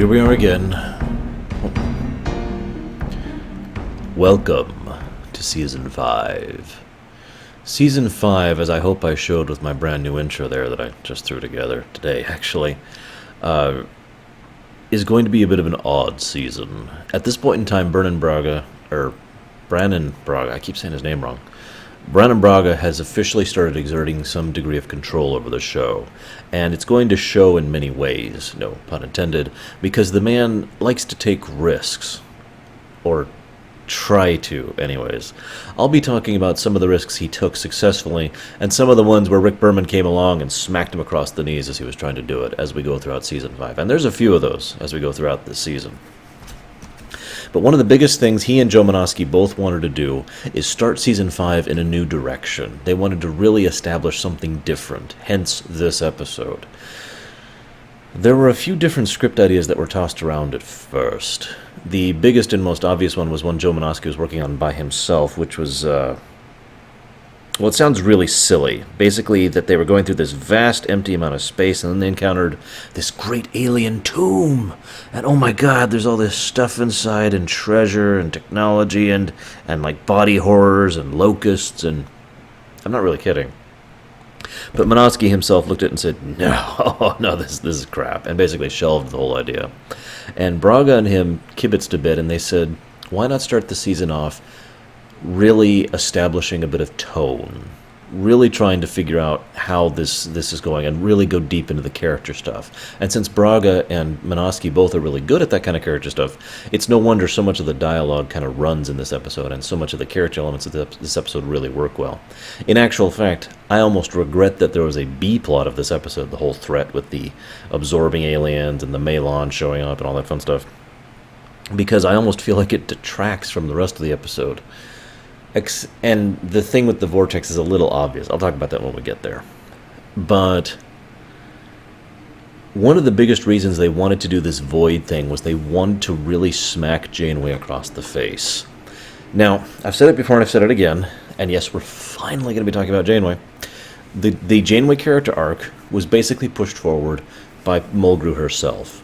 here we are again. Welcome to Season 5. Season 5, as I hope I showed with my brand new intro there that I just threw together today, actually, is going to be a bit of an odd season. At this point in time, Brannon Braga, I keep saying his name wrong. Brannon Braga has officially started exerting some degree of control over the show, and it's going to show in many ways, no pun intended, because the man likes to take risks, or try to, anyways. I'll be talking about some of the risks he took successfully, and some of the ones where Rick Berman came along and smacked him across the knees as he was trying to do it, as we go throughout Season 5. And there's a few of those as we go throughout this season. But one of the biggest things he and Joe Menosky both wanted to do is start Season 5 in a new direction. They wanted to really establish something different, hence this episode. There were a few different script ideas that were tossed around at first. The biggest and most obvious one was one Joe Menosky was working on by himself, which was, well, it sounds really silly. Basically, that they were going through this vast, empty amount of space, and then they encountered this great alien tomb. And oh my god, there's all this stuff inside, and treasure, and technology, and like body horrors, and locusts, and I'm not really kidding. But Menosky himself looked at it and said, no, no, this is crap, and basically shelved the whole idea. And Braga and him kibitzed a bit, and they said, why not start the season off really establishing a bit of tone, really trying to figure out how this is going, and really go deep into the character stuff. And since Braga and Menosky both are really good at that kind of character stuff, it's no wonder so much of the dialogue kind of runs in this episode, and so much of the character elements of this episode really work well. In actual fact, I almost regret that there was a B-plot of this episode, the whole threat with the absorbing aliens and the Malon showing up and all that fun stuff, because I almost feel like it detracts from the rest of the episode. And the thing with the vortex is a little obvious. I'll talk about that when we get there. But one of the biggest reasons they wanted to do this void thing was they wanted to really smack Janeway across the face. Now, I've said it before and I've said it again, and yes, we're finally going to be talking about Janeway. The Janeway character arc was basically pushed forward by Mulgrew herself.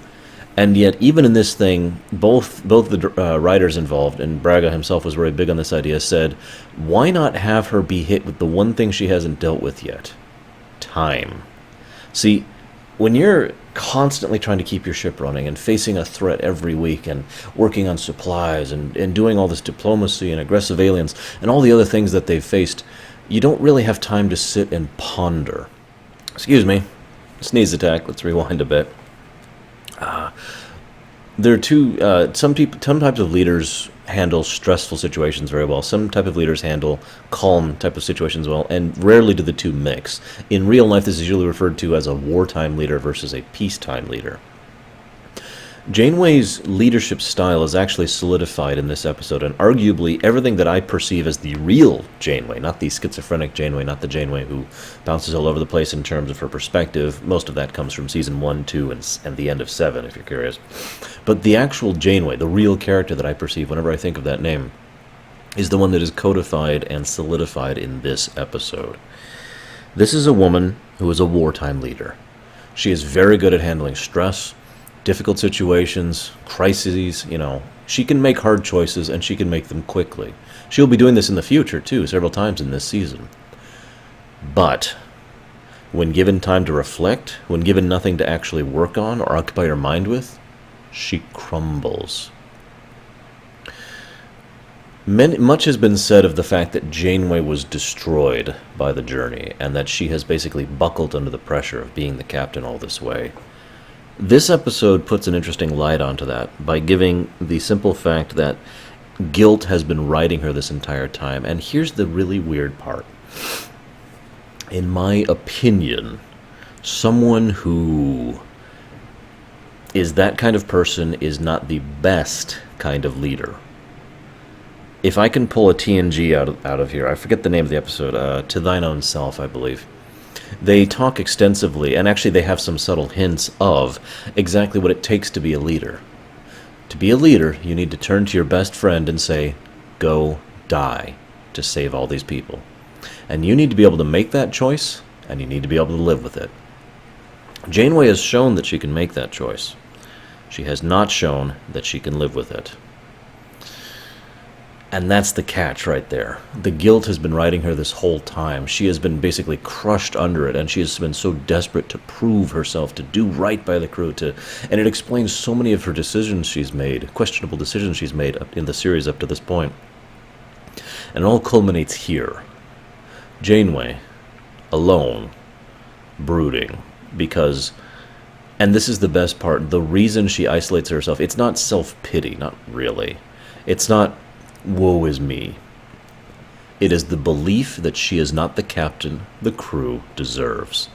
And yet, even in this thing, both the writers involved, and Braga himself was very big on this idea, said, why not have her be hit with the one thing she hasn't dealt with yet? Time. See, when you're constantly trying to keep your ship running and facing a threat every week and working on supplies and doing all this diplomacy and aggressive aliens and all the other things that they've faced, you don't really have time to sit and ponder. Excuse me. Sneeze attack. Let's rewind a bit. There are some types of leaders handle stressful situations very well. Some type of leaders handle calm type of situations well, and rarely do the two mix. In real life, this is usually referred to as a wartime leader versus a peacetime leader. Janeway's leadership style is actually solidified in this episode, and arguably everything that I perceive as the real Janeway, not the schizophrenic Janeway, not the Janeway who bounces all over the place in terms of her perspective. Most of that comes from Season 1, 2, and the end of 7, if you're curious. But the actual Janeway, the real character that I perceive whenever I think of that name, is the one that is codified and solidified in this episode. This is a woman who is a wartime leader. She is very good at handling stress, difficult situations, crises, she can make hard choices and she can make them quickly. She'll be doing this in the future too, several times in this season. But when given time to reflect, when given nothing to actually work on or occupy her mind with, she crumbles. Much has been said of the fact that Janeway was destroyed by the journey and that she has basically buckled under the pressure of being the captain all this way. This episode puts an interesting light onto that by giving the simple fact that guilt has been riding her this entire time. And here's the really weird part. In my opinion, someone who is that kind of person is not the best kind of leader. If I can pull a TNG out of here, I forget the name of the episode, To Thine Own Self, I believe. They talk extensively, and actually they have some subtle hints of exactly what it takes to be a leader. To be a leader, you need to turn to your best friend and say, go die to save all these people. And you need to be able to make that choice, and you need to be able to live with it. Janeway has shown that she can make that choice. She has not shown that she can live with it. And that's the catch right there. The guilt has been riding her this whole time. She has been basically crushed under it, and she has been so desperate to prove herself, to do right by the crew, and it explains so many of her decisions she's made, questionable decisions she's made in the series up to this point. And it all culminates here. Janeway, alone, brooding, because, and this is the best part, the reason she isolates herself, it's not self-pity, not really. It's not, woe is me. It is the belief that she is not the captain the crew deserves.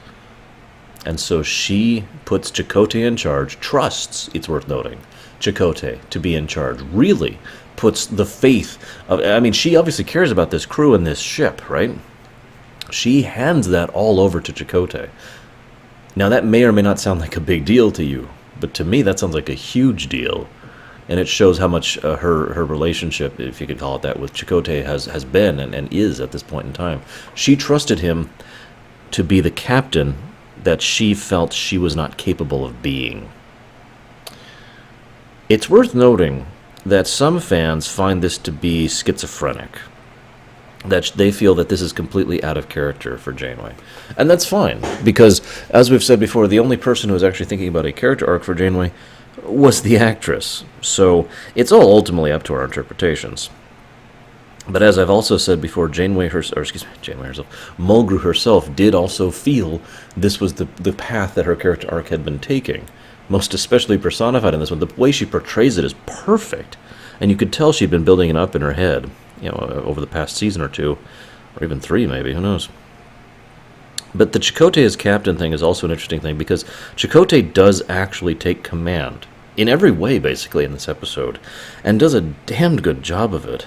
And so she puts Chakotay in charge, trusts, it's worth noting, Chakotay to be in charge, really puts the faith of, I mean, she obviously cares about this crew and this ship, right? She hands that all over to Chakotay. Now that may or may not sound like a big deal to you, but to me that sounds like a huge deal. And it shows how much her relationship, if you could call it that, with Chakotay has been and is at this point in time. She trusted him to be the captain that she felt she was not capable of being. It's worth noting that some fans find this to be schizophrenic, that they feel that this is completely out of character for Janeway. And that's fine, because, as we've said before, the only person who was actually thinking about a character arc for Janeway was the actress. So it's all ultimately up to our interpretations. But as I've also said before, Janeway herself, Mulgrew herself did also feel this was the path that her character arc had been taking. Most especially personified in this one. The way she portrays it is perfect. And you could tell she'd been building it up in her head, over the past season or two, or even 3 maybe, who knows. But the Chakotay as captain thing is also an interesting thing, because Chakotay does actually take command, in every way basically in this episode, and does a damned good job of it.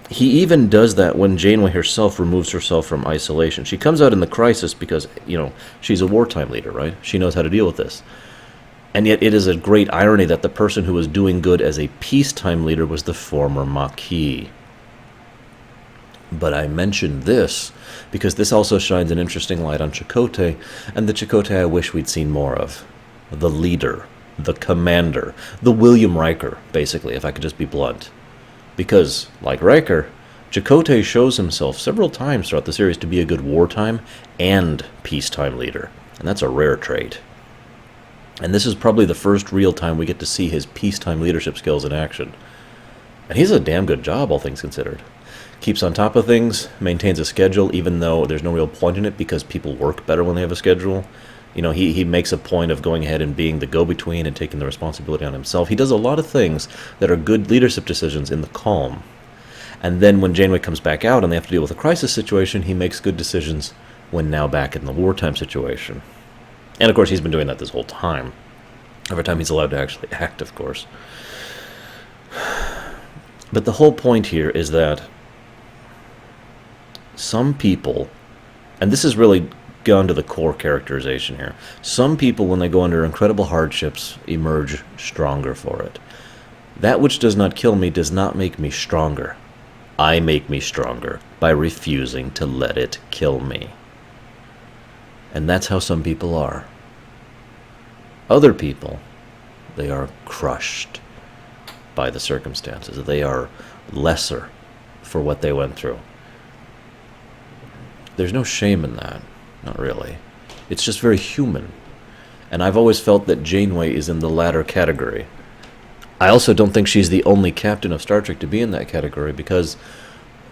He even does that when Janeway herself removes herself from isolation. She comes out in the crisis because, she's a wartime leader, right? She knows how to deal with this. And yet it is a great irony that the person who was doing good as a peacetime leader was the former Maquis. But I mentioned this because this also shines an interesting light on Chakotay, and the Chakotay I wish we'd seen more of. The leader, the commander, the William Riker, basically, if I could just be blunt. Because, like Riker, Chakotay shows himself several times throughout the series to be a good wartime and peacetime leader, and that's a rare trait. And this is probably the first real time we get to see his peacetime leadership skills in action. And he's a damn good job, all things considered. Keeps on top of things, maintains a schedule, even though there's no real point in it because people work better when they have a schedule. He makes a point of going ahead and being the go-between and taking the responsibility on himself. He does a lot of things that are good leadership decisions in the calm. And then when Janeway comes back out and they have to deal with a crisis situation, he makes good decisions when now back in the wartime situation. And of course he's been doing that this whole time. Every time he's allowed to actually act, of course. But the whole point here is that some people, and this has really gone to the core characterization here, some people, when they go under incredible hardships, emerge stronger for it. That which does not kill me does not make me stronger. I make me stronger by refusing to let it kill me. And that's how some people are. Other people, they are crushed by the circumstances. They are lesser for what they went through. There's no shame in that. Not really. It's just very human. And I've always felt that Janeway is in the latter category. I also don't think she's the only captain of Star Trek to be in that category, because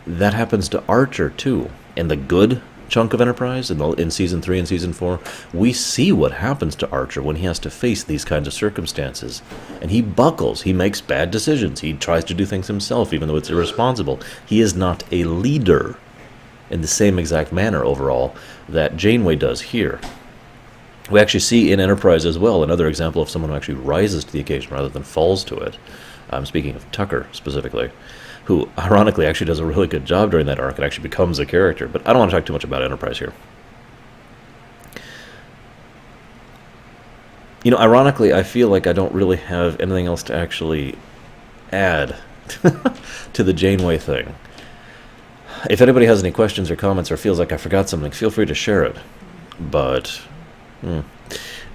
that happens to Archer too. In the good chunk of Enterprise, in Season 3 and Season 4, we see what happens to Archer when he has to face these kinds of circumstances. And he buckles. He makes bad decisions. He tries to do things himself, even though it's irresponsible. He is not a leader in the same exact manner overall that Janeway does here. We actually see in Enterprise as well another example of someone who actually rises to the occasion rather than falls to it. I'm speaking of Tucker specifically, who ironically actually does a really good job during that arc and actually becomes a character. But I don't want to talk too much about Enterprise here. Ironically, I feel like I don't really have anything else to actually add to the Janeway thing. If anybody has any questions or comments or feels like I forgot something, feel free to share it. But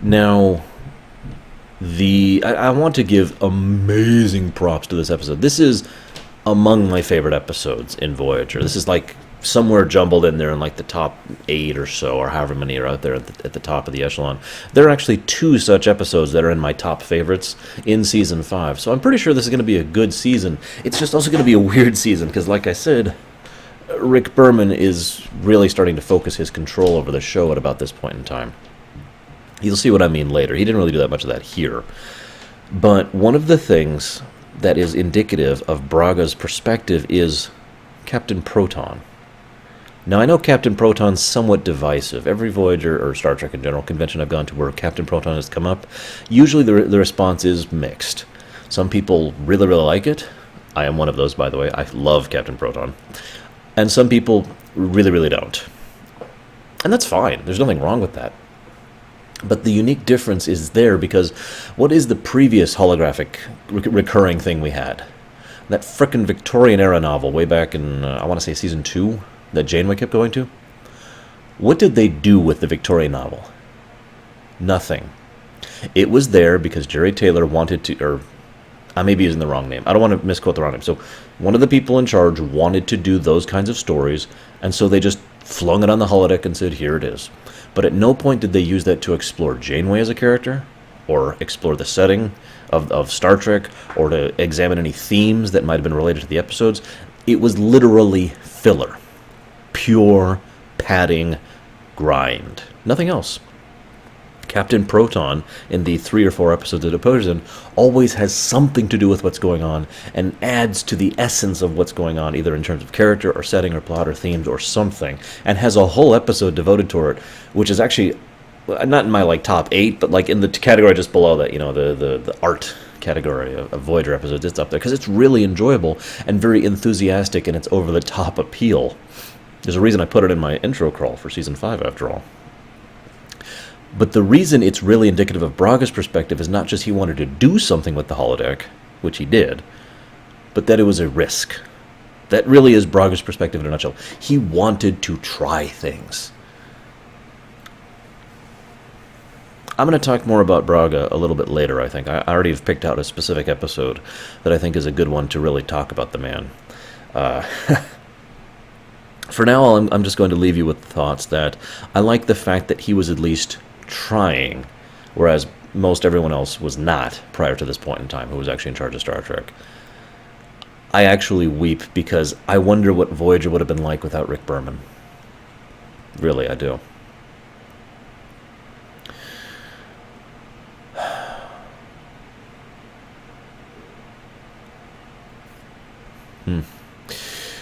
now, I want to give amazing props to this episode. This is among my favorite episodes in Voyager. This is like somewhere jumbled in there in like the top 8 or so, or however many are out there at the top of the echelon. There are actually 2 such episodes that are in my top favorites in Season 5, so I'm pretty sure this is going to be a good season. It's just also going to be a weird season, because like I said, Rick Berman is really starting to focus his control over the show at about this point in time. You'll see what I mean later. He didn't really do that much of that here. But one of the things that is indicative of Braga's perspective is Captain Proton. Now, I know Captain Proton's somewhat divisive. Every Voyager, or Star Trek in general, convention I've gone to where Captain Proton has come up, usually the response is mixed. Some people really, really like it. I am one of those, by the way. I love Captain Proton. And some people really, really don't. And that's fine. There's nothing wrong with that. But the unique difference is there because what is the previous holographic recurring thing we had? That frickin' Victorian-era novel way back in, I want to say Season 2, that Janeway kept going to? What did they do with the Victorian novel? Nothing. It was there because Jerry Taylor wanted to, or I may be using the wrong name. I don't want to misquote the wrong name. So one of the people in charge wanted to do those kinds of stories, and so they just flung it on the holodeck and said, here it is. But at no point did they use that to explore Janeway as a character, or explore the setting of Star Trek, or to examine any themes that might have been related to the episodes. It was literally filler. Pure padding grind. Nothing else. Captain Proton, in the 3 or 4 episodes it appears in, always has something to do with what's going on and adds to the essence of what's going on, either in terms of character or setting or plot or themes or something, and has a whole episode devoted to it, which is actually not in my like top 8, but like in the category just below that, you know, the art category of Voyager episodes. It's up there because it's really enjoyable and very enthusiastic in its over-the-top appeal. There's a reason I put it in my intro crawl for Season 5, after all. But the reason it's really indicative of Braga's perspective is not just he wanted to do something with the holodeck, which he did, but that it was a risk. That really is Braga's perspective in a nutshell. He wanted to try things. I'm going to talk more about Braga a little bit later, I think. I already have picked out a specific episode that I think is a good one to really talk about the man. For now, I'm just going to leave you with the thoughts that I like the fact that he was at least trying, whereas most everyone else was not prior to this point in time, who was actually in charge of Star Trek. I actually weep because I wonder what Voyager would have been like without Rick Berman. Really, I do.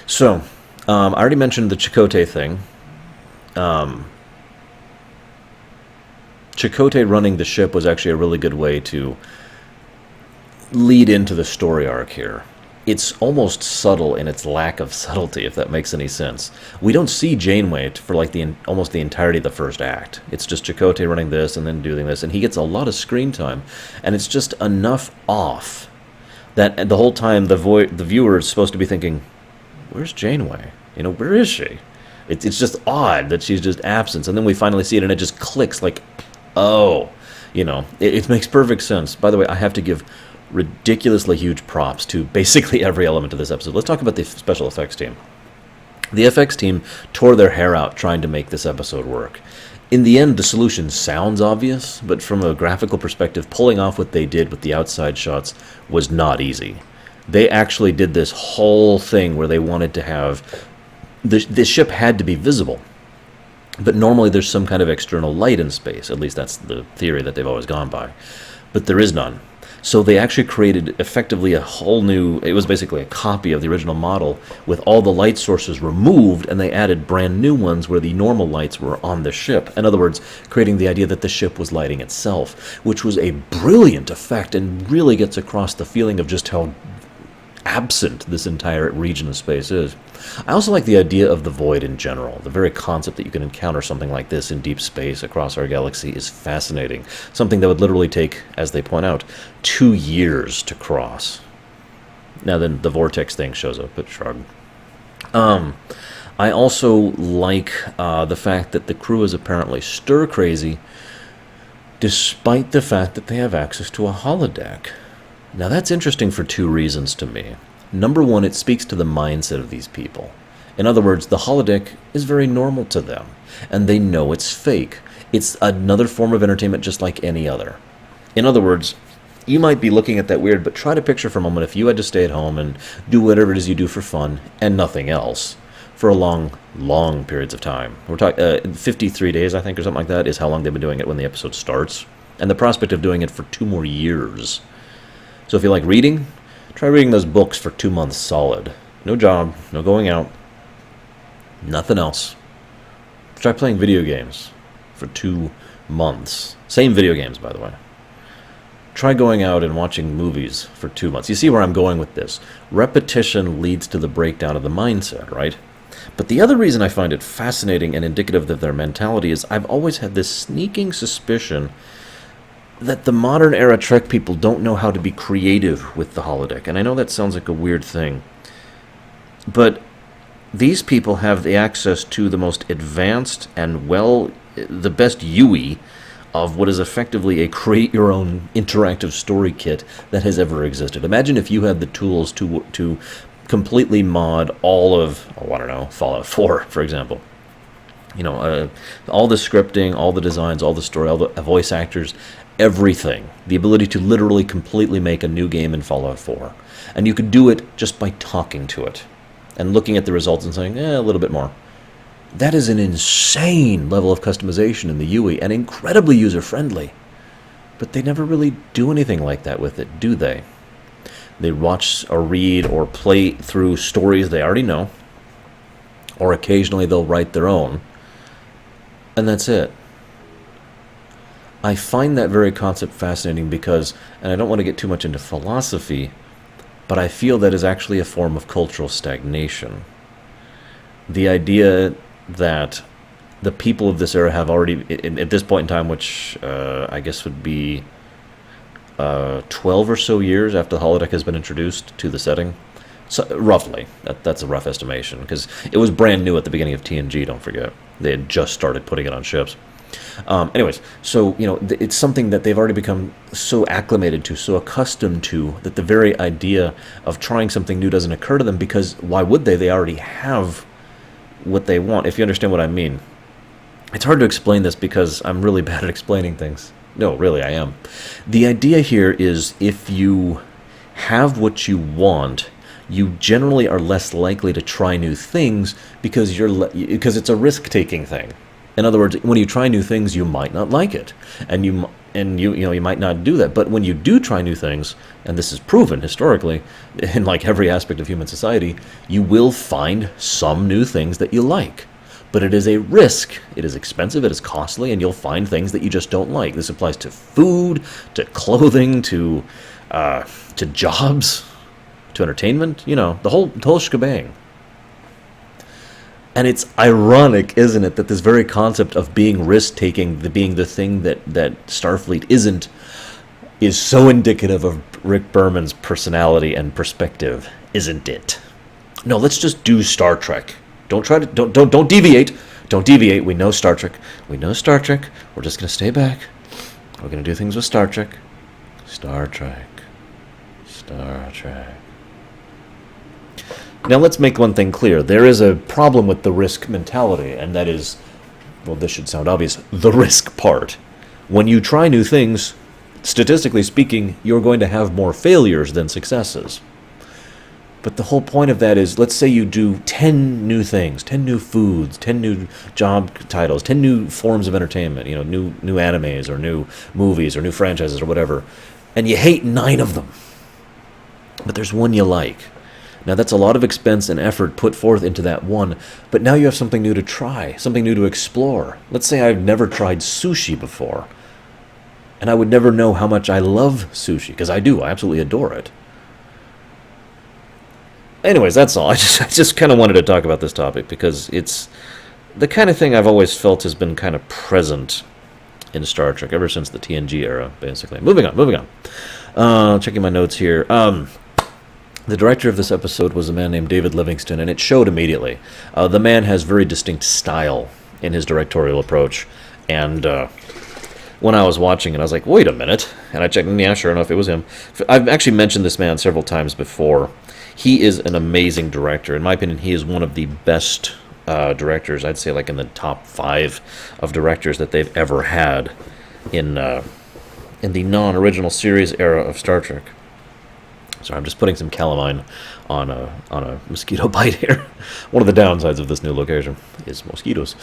So, I already mentioned the Chakotay thing. Chakotay running the ship was actually a really good way to lead into the story arc here. It's almost subtle in its lack of subtlety, if that makes any sense. We don't see Janeway for like almost the entirety of the first act. It's just Chakotay running this and then doing this, and he gets a lot of screen time, and it's just enough off that the whole time the viewer is supposed to be thinking, where's Janeway? You know, where is she? It's just odd that she's just absent. And then we finally see it, and it just clicks like, oh, you know, it makes perfect sense. By the way, I have to give ridiculously huge props to basically every element of this episode. Let's talk about the special effects team. The FX team tore their hair out trying to make this episode work. In the end, the solution sounds obvious, but from a graphical perspective, pulling off what they did with the outside shots was not easy. They actually did this whole thing where they wanted to have... The ship had to be visible. But normally there's some kind of external light in space. At least that's the theory that they've always gone by. But there is none. So they actually created effectively a whole new... It was basically a copy of the original model with all the light sources removed, and they added brand new ones where the normal lights were on the ship. In other words, creating the idea that the ship was lighting itself, which was a brilliant effect and really gets across the feeling of just how absent this entire region of space is. I also like the idea of the void in general. The very concept that you can encounter something like this in deep space across our galaxy is fascinating. Something that would literally take, as they point out, 2 years to cross. Now then, the vortex thing shows up, but shrug. I also like the fact that the crew is apparently stir-crazy despite the fact that they have access to a holodeck. Now that's interesting for two reasons to me. Number one, it speaks to the mindset of these people. In other words, the holodeck is very normal to them, and they know it's fake. It's another form of entertainment just like any other. In other words, you might be looking at that weird, but try to picture for a moment if you had to stay at home and do whatever it is you do for fun and nothing else for a long periods of time. We're talking 53 days, I think, or something like that, is how long they've been doing it when the episode starts. And the prospect of doing it for 2 more years. So if you like reading, try reading those books for 2 months solid. No job, no going out, nothing else. Try playing video games for 2 months. Same video games, by the way. Try going out and watching movies for 2 months. You see where I'm going with this. Repetition leads to the breakdown of the mindset, right? But the other reason I find it fascinating and indicative of their mentality is I've always had this sneaking suspicion that the modern era Trek people don't know how to be creative with the holodeck. And I know that sounds like a weird thing, but these people have the access to the most advanced and the best UE of what is effectively a create-your-own interactive story kit that has ever existed. Imagine if you had the tools to completely mod all of, Fallout 4, for example. All the scripting, all the designs, all the story, all the voice actors, everything. The ability to literally completely make a new game in Fallout 4. And you could do it just by talking to it and looking at the results and saying, a little bit more. That is an insane level of customization in the UE and incredibly user-friendly. But they never really do anything like that with it, do they? They watch or read or play through stories they already know, or occasionally they'll write their own, and that's it. I find that very concept fascinating because, and I don't want to get too much into philosophy, but I feel that is actually a form of cultural stagnation. The idea that the people of this era have already, at this point in time, which I guess would be 12 or so years after the holodeck has been introduced to the setting, so roughly, that's a rough estimation, because it was brand new at the beginning of TNG, don't forget. They had just started putting it on ships. Anyways, so, it's something that they've already become so acclimated to, so accustomed to, that the very idea of trying something new doesn't occur to them, because why would they? They already have what they want, if you understand what I mean. It's hard to explain this because I'm really bad at explaining things. No, really, I am. The idea here is if you have what you want, you generally are less likely to try new things because because it's a risk-taking thing. In other words, when you try new things, you might not like it, and you might not do that. But when you do try new things, and this is proven historically in like every aspect of human society, you will find some new things that you like. But it is a risk. It is expensive, it is costly, and you'll find things that you just don't like. This applies to food, to clothing, to jobs, to entertainment, the whole shebang. And it's ironic, isn't it, that this very concept of being risk-taking, being the thing that Starfleet isn't, is so indicative of Rick Berman's personality and perspective, isn't it? No, let's just do Star Trek. Don't deviate. Don't deviate. We know Star Trek. We know Star Trek. We're just going to stay back. We're going to do things with Star Trek. Star Trek. Star Trek. Now let's make one thing clear. There is a problem with the risk mentality, and that is, well, this should sound obvious, the risk part. When you try new things, statistically speaking, you're going to have more failures than successes. But the whole point of that is, let's say you do 10 new things, 10 new foods, 10 new job titles, 10 new forms of entertainment, new animes or new movies or new franchises or whatever, and you hate 9 of them. But there's one you like. Now that's a lot of expense and effort put forth into that one, but now you have something new to try, something new to explore. Let's say I've never tried sushi before, and I would never know how much I love sushi, because I do, I absolutely adore it. Anyways, that's all. I just kind of wanted to talk about this topic, because it's the kind of thing I've always felt has been kind of present in Star Trek, ever since the TNG era, basically. Moving on. Checking my notes here. The director of this episode was a man named David Livingston, and it showed immediately. The man has very distinct style in his directorial approach, and when I was watching it, I was like, wait a minute. And I checked, and yeah, sure enough, it was him. I've actually mentioned this man several times before. He is an amazing director. In my opinion, he is one of the best directors, I'd say like in the top 5 of directors that they've ever had in the non-original series era of Star Trek. Sorry, I'm just putting some calamine on a mosquito bite here. One of the downsides of this new location is mosquitoes.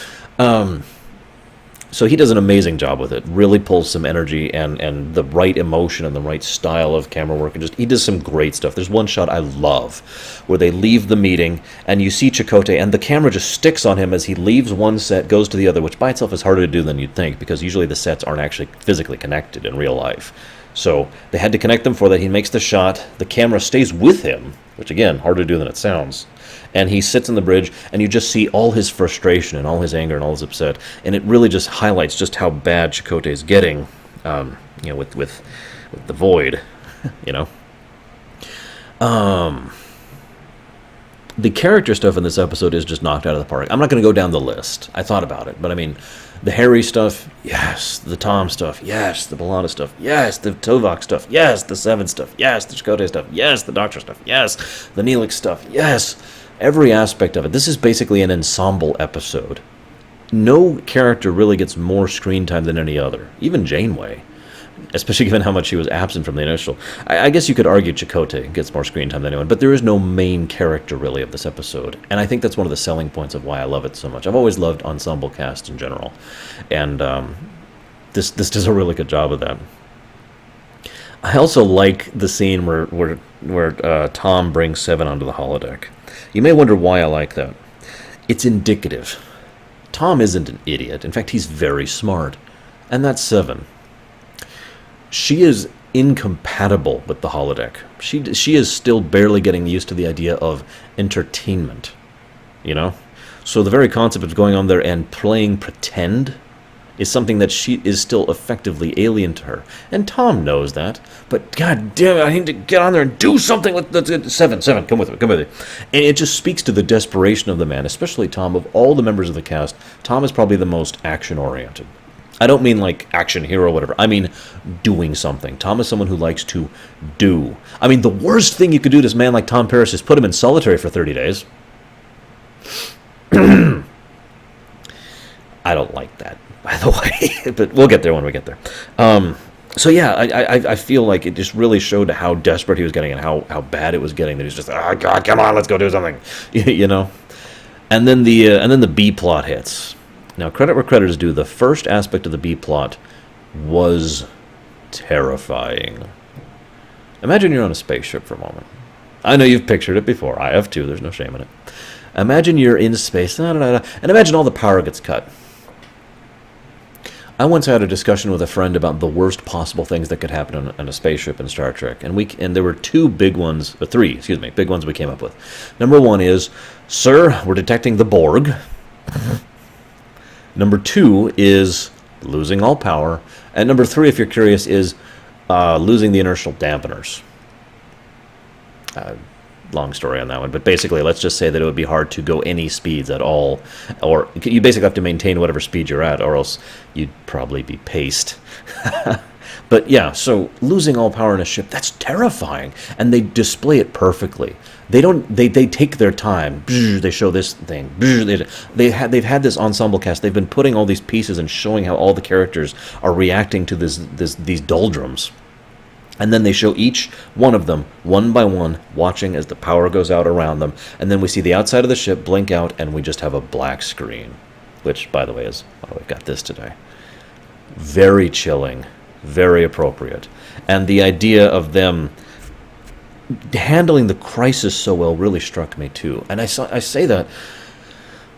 So he does an amazing job with it. Really pulls some energy and the right emotion and the right style of camera work. And he does some great stuff. There's one shot I love where they leave the meeting and you see Chakotay and the camera just sticks on him as he leaves one set, goes to the other, which by itself is harder to do than you'd think because usually the sets aren't actually physically connected in real life. So they had to connect them for that. He makes the shot. The camera stays with him, which again, harder to do than it sounds. And he sits on the bridge, and you just see all his frustration and all his anger and all his upset. And it really just highlights just how bad Chakotay is getting, with the void, The character stuff in this episode is just knocked out of the park. I'm not going to go down the list. I thought about it, but I mean, the Harry stuff, yes. The Tom stuff, yes. The B'Elanna stuff, yes. The Tuvok stuff, yes. The Seven stuff, yes. The Chakotay stuff, yes. The Doctor stuff, yes. The Neelix stuff, yes. Every aspect of it. This is basically an ensemble episode. No character really gets more screen time than any other. Even Janeway. Especially given how much she was absent from the initial. I guess you could argue Chakotay gets more screen time than anyone, but there is no main character, really, of this episode. And I think that's one of the selling points of why I love it so much. I've always loved ensemble casts in general. And this does a really good job of that. I also like the scene where Tom brings Seven onto the holodeck. You may wonder why I like that. It's indicative. Tom isn't an idiot. In fact, he's very smart. And that's Seven. She is incompatible with the holodeck. She is still barely getting used to the idea of entertainment. So the very concept of going on there and playing pretend is something that she is still effectively alien to her. And Tom knows that. But god damn it, I need to get on there and do something with the Seven, come with me. And it just speaks to the desperation of the man, especially Tom. Of all the members of the cast, Tom is probably the most action-oriented. I don't mean like action hero or whatever. I mean doing something. Tom is someone who likes to do. I mean, the worst thing you could do to this man like Tom Paris is put him in solitary for 30 days. I don't like that, by the way. But we'll get there when we get there. So yeah, I feel like it just really showed how desperate he was getting and how bad it was getting. That he's just, oh god, come on, let's go do something. And then the B plot hits. Now, credit where credit is due. The first aspect of the B plot was terrifying. Imagine you're on a spaceship for a moment. I know you've pictured it before. I have too. There's no shame in it. Imagine you're in space, and imagine all the power gets cut. I once had a discussion with a friend about the worst possible things that could happen on a spaceship in Star Trek, and there were three big ones we came up with. Number one is, sir, we're detecting the Borg. Number 2 is losing all power. And number 3, if you're curious, is losing the inertial dampeners. Long story on that one. But basically, let's just say that it would be hard to go any speeds at all. Or you basically have to maintain whatever speed you're at, or else you'd probably be paced. But yeah, so losing all power in a ship, that's terrifying. And they display it perfectly. They take their time. They show this thing. They've had this ensemble cast. They've been putting all these pieces and showing how all the characters are reacting to these doldrums. And then they show each one of them, one by one, watching as the power goes out around them. And then we see the outside of the ship blink out, and we just have a black screen. Which, by the way, is why we've got this today. Very chilling. Very appropriate. And the idea of them handling the crisis so well really struck me too. And I say that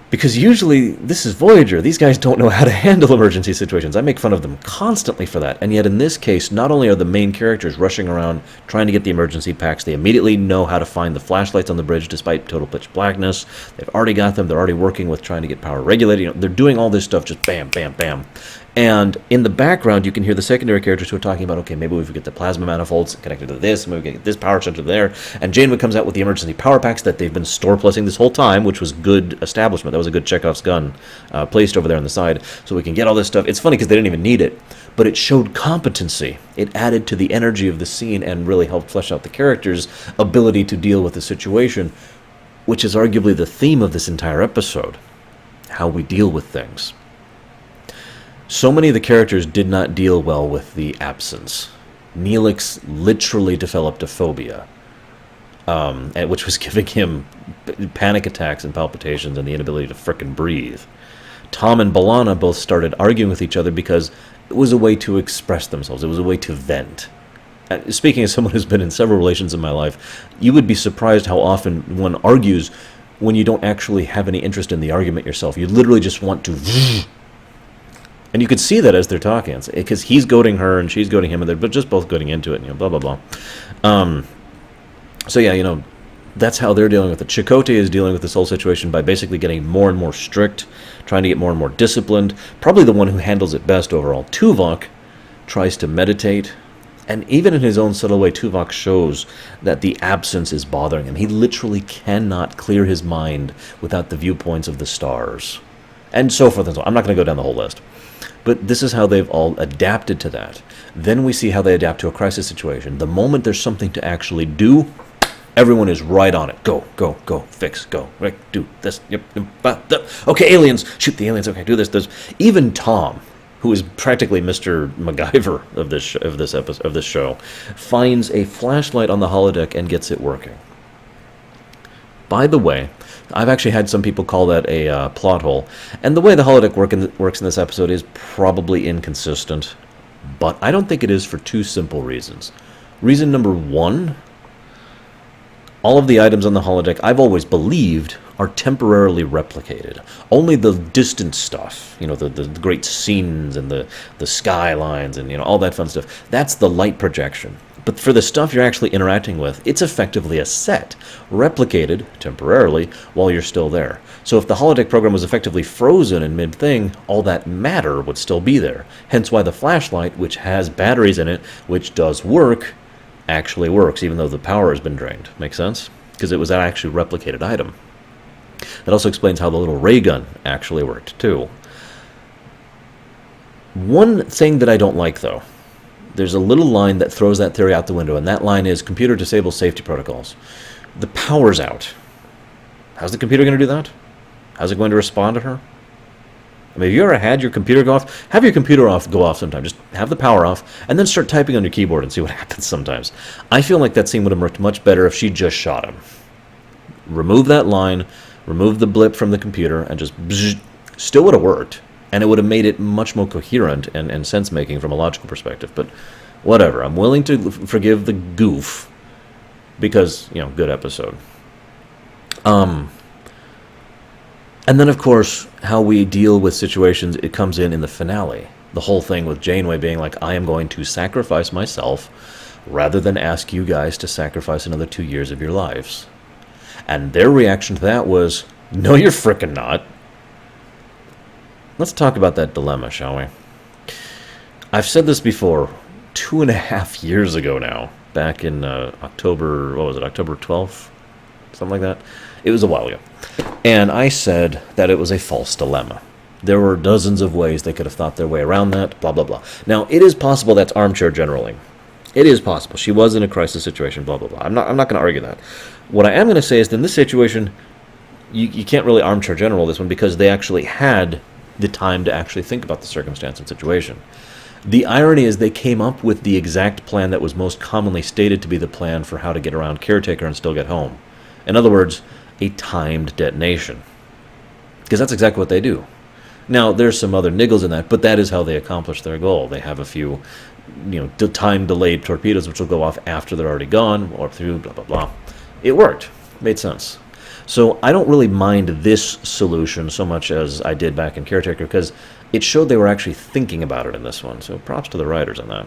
because usually this is Voyager. These guys don't know how to handle emergency situations. I make fun of them constantly for that. And yet in this case, not only are the main characters rushing around trying to get the emergency packs, they immediately know how to find the flashlights on the bridge despite total pitch blackness. They've already got them. They're already working with trying to get power regulated. They're doing all this stuff just bam, bam, bam. And in the background, you can hear the secondary characters who are talking about, okay, maybe we get the plasma manifolds connected to this, maybe we get this power center there. And Janeway comes out with the emergency power packs that they've been store plussing this whole time, which was good establishment. That was a good Chekhov's gun placed over there on the side. So we can get all this stuff. It's funny because they didn't even need it, but it showed competency. It added to the energy of the scene and really helped flesh out the characters' ability to deal with the situation, which is arguably the theme of this entire episode, how we deal with things. So many of the characters did not deal well with the absence. Neelix literally developed a phobia, which was giving him panic attacks and palpitations and the inability to frickin' breathe. Tom and B'Elanna both started arguing with each other because it was a way to express themselves. It was a way to vent. Speaking as someone who's been in several relations in my life, you would be surprised how often one argues when you don't actually have any interest in the argument yourself. You literally just want to... And you could see that as they're talking, because he's goading her and she's goading him, and they're just both goading into it, blah, blah, blah. So yeah, that's how they're dealing with it. Chakotay is dealing with this whole situation by basically getting more and more strict, trying to get more and more disciplined. Probably the one who handles it best overall. Tuvok tries to meditate, and even in his own subtle way, Tuvok shows that the absence is bothering him. He literally cannot clear his mind without the viewpoints of the stars, and so forth and so on. I'm not going to go down the whole list. But this is how they've all adapted to that. Then we see how they adapt to a crisis situation. The moment there's something to actually do, everyone is right on it. Go, go, go, fix, go, right, do this. Yep. Okay, aliens, shoot the aliens. Okay, do this. Even Tom, who is practically Mr. MacGyver of this show, finds a flashlight on the holodeck and gets it working. By the way, I've actually had some people call that a plot hole. And the way the holodeck works in this episode is probably inconsistent. But I don't think it is for two simple reasons. Reason number one, all of the items on the holodeck, I've always believed, are temporarily replicated. Only the distant stuff, the great scenes and the skylines and all that fun stuff, that's the light projection. But for the stuff you're actually interacting with, it's effectively a set, replicated temporarily while you're still there. So if the holodeck program was effectively frozen in mid-thing, all that matter would still be there. Hence why the flashlight, which has batteries in it, which does work, actually works, even though the power has been drained. Make sense? Because it was an actually replicated item. That also explains how the little ray gun actually worked, too. One thing that I don't like, though, there's a little line that throws that theory out the window, and that line is computer disables safety protocols. The power's out. How's the computer going to do that? How's it going to respond to her? I mean, have you ever had your computer go off? Have your computer go off sometime. Just have the power off, and then start typing on your keyboard and see what happens sometimes. I feel like that scene would have worked much better if she just shot him. Remove that line, remove the blip from the computer, and just bzzz, still would have worked. And it would have made it much more coherent and sense-making from a logical perspective. But whatever. I'm willing to forgive the goof because, good episode. And then, of course, how we deal with situations, it comes in the finale. The whole thing with Janeway being like, I am going to sacrifice myself rather than ask you guys to sacrifice another 2 years of your lives. And their reaction to that was, no, you're frickin' not. Let's talk about that dilemma, shall we? I've said this before, 2.5 years ago now, back in October 12th? Something like that. It was a while ago. And I said that it was a false dilemma. There were dozens of ways they could have thought their way around that, blah, blah, blah. Now, it is possible that's armchair generaling. It is possible. She was in a crisis situation, blah, blah, blah. I'm not going to argue that. What I am going to say is that in this situation, you can't really armchair general this one because they actually had the time to actually think about the circumstance and situation. The irony is they came up with the exact plan that was most commonly stated to be the plan for how to get around Caretaker and still get home. In other words, a timed detonation. Because that's exactly what they do. Now, there's some other niggles in that, but that is how they accomplish their goal. They have a few, time-delayed torpedoes which will go off after they're already gone, or through, blah, blah, blah. It worked. Made sense. So I don't really mind this solution so much as I did back in Caretaker, because it showed they were actually thinking about it in this one. So props to the writers on that.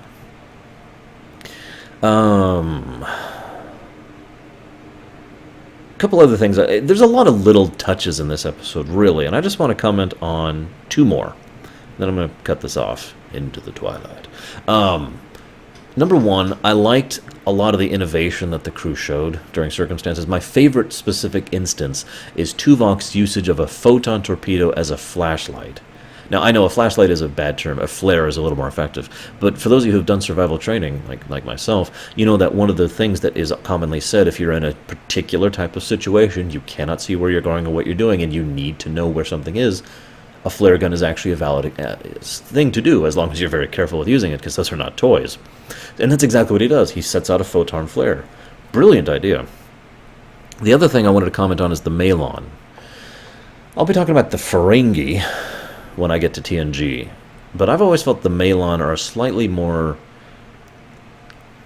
A couple other things. There's a lot of little touches in this episode, really, and I just want to comment on two more. Then I'm going to cut this off into the twilight. Number one, I liked a lot of the innovation that the crew showed during circumstances. My favorite specific instance is Tuvok's usage of a photon torpedo as a flashlight. Now, I know a flashlight is a bad term. A flare is a little more effective. But for those of you who have done survival training, like myself, you know that one of the things that is commonly said, if you're in a particular type of situation, you cannot see where you're going or what you're doing, and you need to know where something is, a flare gun is actually a valid thing to do, as long as you're very careful with using it, because those are not toys. And that's exactly what he does. He sets out a photon flare. Brilliant idea. The other thing I wanted to comment on is the Malon. I'll be talking about the Ferengi when I get to TNG, but I've always felt the Malon are a slightly more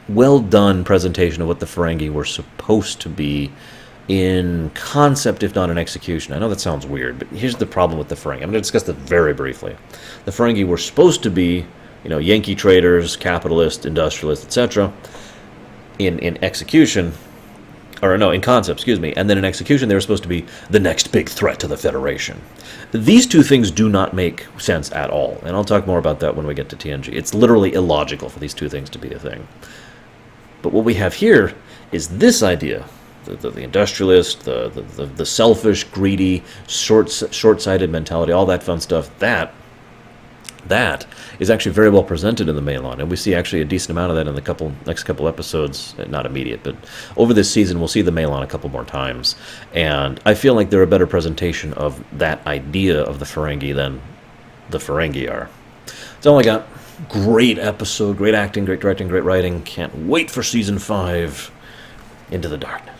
well-done presentation of what the Ferengi were supposed to be in concept, if not in execution. I know that sounds weird, but here's the problem with the Ferengi. I'm going to discuss that very briefly. The Ferengi were supposed to be, Yankee traders, capitalists, industrialists, etc. In execution, or no, in concept, excuse me, and then in execution they were supposed to be the next big threat to the Federation. These two things do not make sense at all, and I'll talk more about that when we get to TNG. It's literally illogical for these two things to be a thing. But what we have here is this idea. The industrialist, the selfish, greedy, short-sighted mentality, all that fun stuff, that is actually very well presented in the Malon, and we see actually a decent amount of that in the next couple episodes, not immediate, but over this season we'll see the Malon a couple more times, and I feel like they're a better presentation of that idea of the Ferengi than the Ferengi are. That's all I got. Great episode, great acting, great directing, great writing. Can't wait for Season 5. Into the Darkness.